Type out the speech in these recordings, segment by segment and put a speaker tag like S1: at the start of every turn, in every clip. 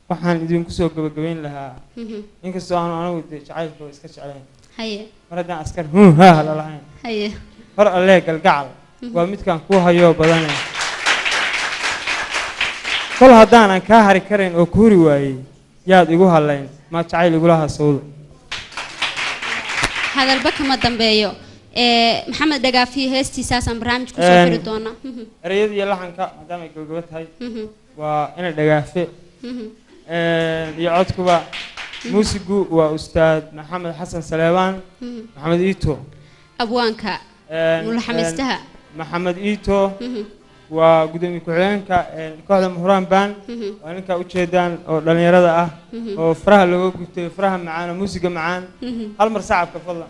S1: waxaan idinku soo gabagabeyn lahaa inkastoo aan anigu jacaylka iska jecelayn
S2: haye
S1: maradaan askar ha la lahayn
S2: haye
S1: hor alle galgacal waa midkaan ku hayo badanay kol haddaan ka hari karayn oo ku huri waayay yaad igu halayn ma jacayl igu lahaa sawdo
S2: hadalba kama dambeeyo maxamed dhagaafi heestiisaasan barnaamij ku soo firi doona
S1: erayada iyo laxanka maadaama ay gabagaba tahay waa ina dhagaafe iyo codkuba muusigu waa ustaad maxamed xasan saleebaan maxamed iito
S2: abwaanka mulaxamistaha
S1: maxamed iito waa gudoomiye ku-xigeenka kooxda muhraan baan waa ninka u jeedaan oo dhalinyarada ah oo faraha looga gubtay faraha macaan oo muusiga macaan hal mar sacabka fadlan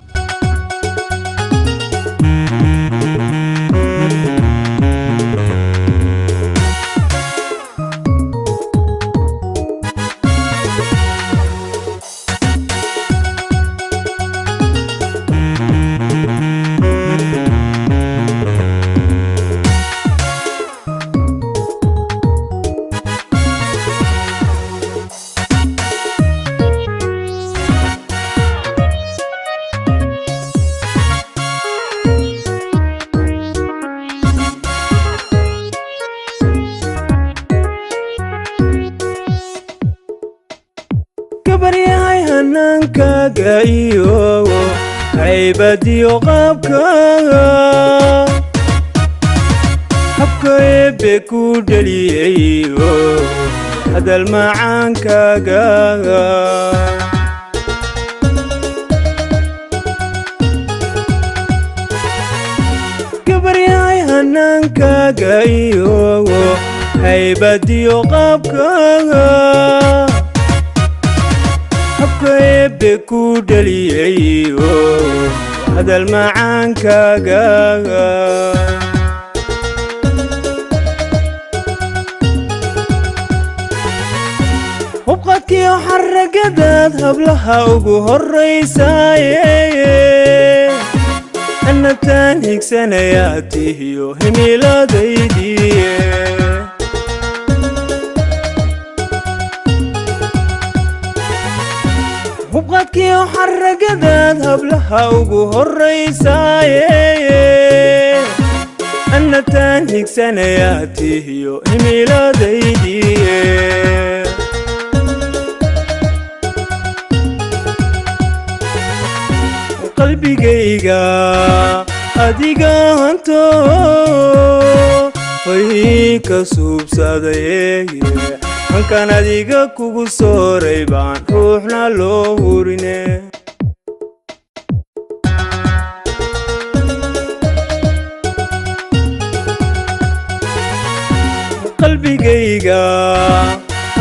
S1: iyo haybadiyo qaabkaaga habka eebbe ku dhaliyayo hadal macaankaaga gabaryahay hanaankaaga iyo haybadiyo qaabkaaga habka ku dhaliyayo hadal macaankaaga hubqadkiyo xaragadaad hablaha ugu horraysaaye annataan higsanayaa tihiyo himiladaydiye hubqadkiyo xaragadaad hablaha ugu horraysaaye annataan higsanayaa tihiyo himiladaydiye qalbigayga adiga hanto way ka suubsadaye halkan adiga kugu sooray baan ruuxna loo hurine qalbigayga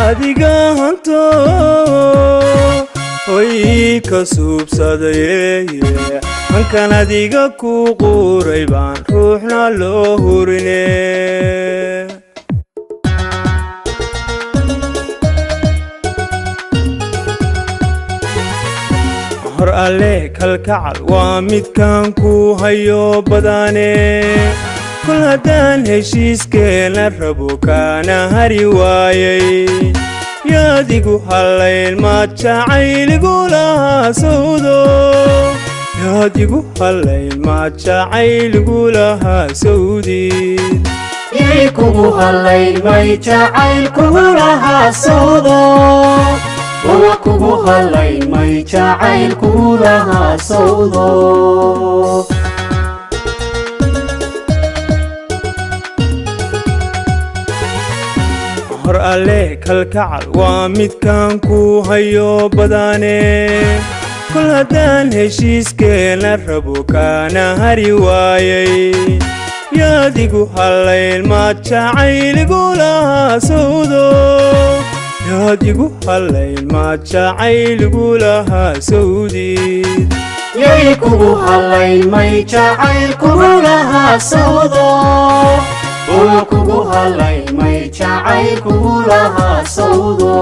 S1: adiga hanto way ka suubsadaye halkan adiga ku quuray baan ruuxna loo hurine hor alle kalkacal waa midkaan ku hayo badane kol haddaan heshiiskeena rabo kaana hari waayay yaadigu hallayn maad jacayligu lahaa sawdo yaadigu hallayn maad jacayligu lahaa sawdiid
S3: yay kugu hallayn may jacaylkugu lahaa sawdo kugu hallayn may jacaylkugu lahaa sawdo
S1: hor alle kalkacal waa midkaan ku hayo badane kol haddaan heshiiskeena rabo kaana hari waayay yaadigu hallayn maad jacayligu lahaa sawdo yaadigu hallayn maad jacayligu lahaa sawdiid
S3: yay kugu hallayn may jacaylkugu lahaa sawdo kugu hallayn may jacaylkugu lahaa sawdo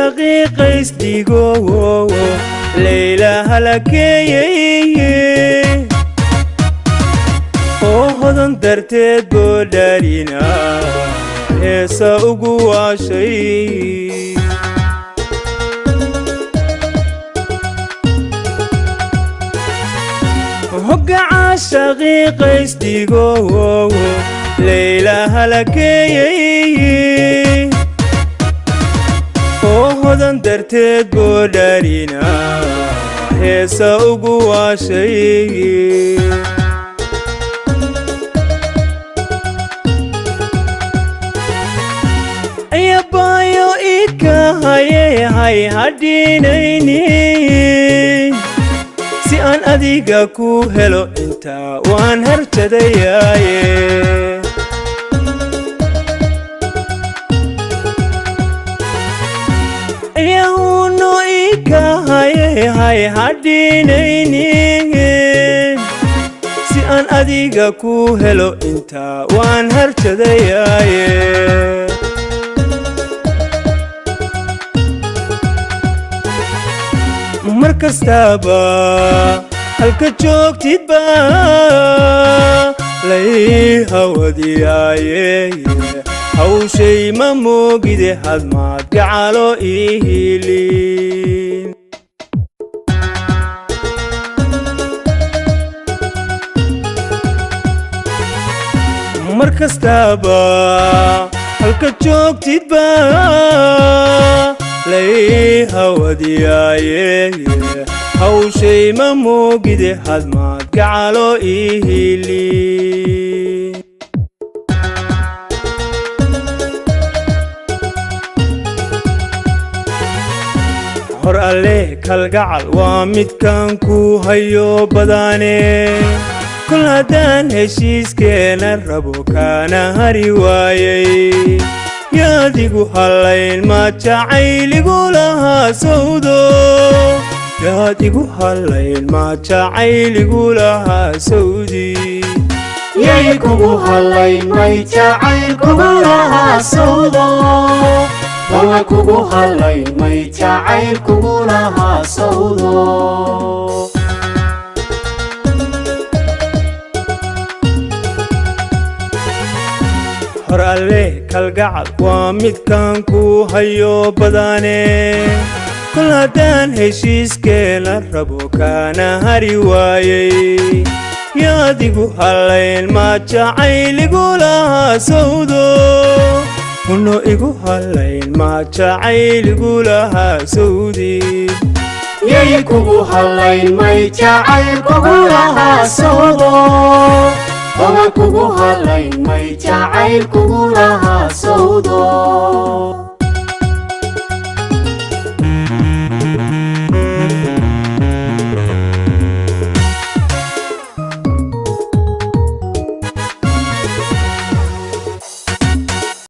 S4: shaqiiqays dhigo layla halakeeyey oo hodan darteed boo dhalina heesa ugu waashay hoggaca shaqiiqays dhigo layla halakeeyey oo hodan darteed boo dhalina heesa ugu waashay ayabayo ika hayay hadhinayni si aan adiga ku helo inta waan harjadayaaye ayahuno ika hayay hadhinayni si aan adiga ku helo inta waan harjadayaaye mar kastaba halka joogtidba lay hawadiyaaye hawshay ma moogide hadmaad gacalo ii hiilin mar kastaba halka joogtidba lay hawadiyaaye hawshay ma moogide hadmaad gacalo ii hiilin hor alle kalgacal waa midkan ku hayo badane kol haddaan heshiiskeena rabo kaana hari waayey yaadigu hallayn ma jacayligu lahaa sawdo yaadigu hallayn ma jacayligu lahaa sawdi
S3: yay kugu hallayn may jacaylkugu lahaa sawdo way kugu hallayn may jacaylkugu lahaa sawdo
S4: hor alle kalgacal waa midkan ku hayo badane kol haddaan heshiiskeena rabo kaana hari waayey yaadigu hallayn ma jacayligu lahaa sawdo huno igu hallayn ma jacayligu lahaa sawdi
S3: yay kugu hallayn may jacaylkugu lahaa sawdo way kugu hallayn may jacaylkugu lahaa sawdo